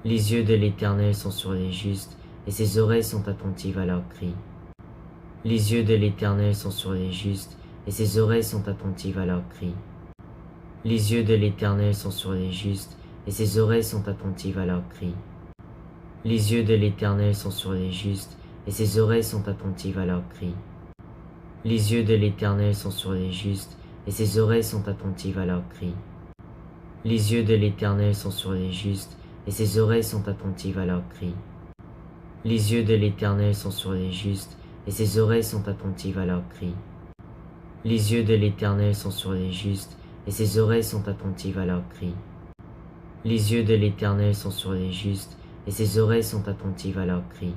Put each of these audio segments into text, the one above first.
Les yeux de l'Éternel sont sur les justes, et ses oreilles sont attentives à leurs cris. Les yeux de l'Éternel sont sur les justes, et ses oreilles sont attentives à leurs cris. Les yeux de l'Éternel sont sur les justes, et ses oreilles sont attentives à leurs cris. Les yeux de l'Éternel sont sur les justes, et ses oreilles sont attentives à leurs cris. Les yeux de l'Éternel sont sur les justes, et ses oreilles sont attentives à leurs cris. Les yeux de l'Éternel sont sur les justes, et ses oreilles sont attentives à leurs cris. Les yeux de l'Éternel sont sur les justes, et ses oreilles sont attentives à leurs cris. Les yeux de l'Éternel sont sur les justes, et ses oreilles sont attentives à leurs cris. Les yeux de l'Éternel sont sur les justes, et ses oreilles sont attentives à leurs cris.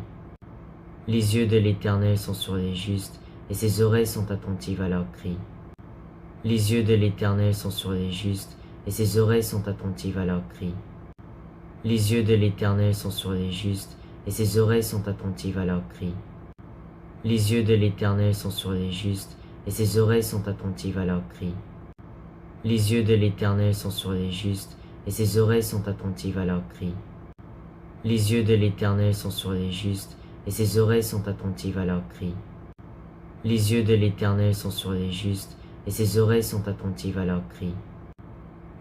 Les yeux de l'Éternel sont sur les justes, et ses oreilles sont attentives à leurs cris. Les yeux de l'Éternel sont sur les justes, et ses oreilles sont attentives à leurs cris. Les yeux de l'Éternel sont sur les justes, et ses oreilles sont attentives à leurs cris. Les yeux de l'Éternel sont sur les justes, et ses oreilles sont attentives à leurs cris. Les yeux de l'Éternel sont sur les justes, et ses oreilles sont attentives à leurs cris. Les yeux de l'Éternel sont sur les justes, et ses oreilles sont attentives à leurs cris. Les yeux de l'Éternel sont sur les justes, et ses oreilles sont attentives à leurs cris.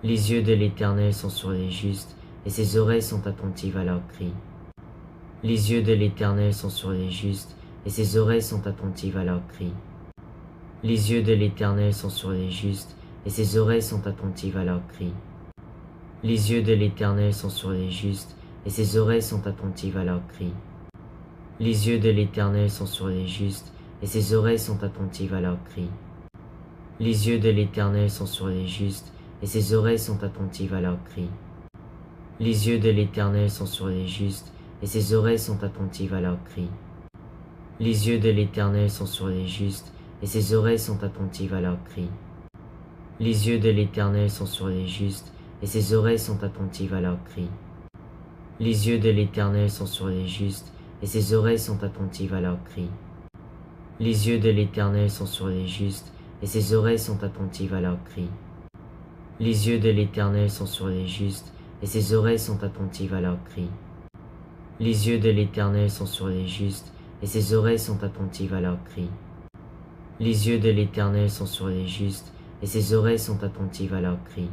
Les yeux de l'Éternel sont sur les justes, et ses oreilles sont attentives à leurs cris. Les yeux de l'Éternel sont sur les justes, et ses oreilles sont attentives à leurs cris. Les yeux de l'Éternel sont sur les justes, et ses oreilles sont attentives à leurs cris. Les yeux de l'Éternel sont sur les justes, et ses oreilles sont attentives à leurs cris. Les yeux de l'Éternel sont sur les justes, et ses oreilles sont attentives à leurs cris. Les yeux de l'Éternel sont sur les justes, et ses oreilles sont attentives à leurs cris. Les yeux de l'Éternel sont sur les justes, et ses oreilles sont attentives à leurs cris. Les yeux de l'Éternel sont sur les justes, et ses oreilles sont attentives à leurs cris. Les yeux de l'Éternel sont sur les justes, et ses oreilles sont attentives à leurs cris. Les yeux de l'Éternel sont sur les justes, et ses oreilles sont attentives à leurs cris. Les yeux de l'Éternel sont sur les justes, et ses oreilles sont attentives à leurs cris. Les yeux de l'Éternel sont sur les justes, et ses oreilles sont attentives à leurs cris. Les yeux de l'Éternel sont sur les justes, et ses oreilles sont attentives à leurs cris. Les yeux de l'Éternel sont sur les justes, et ses oreilles sont attentives à leurs cris.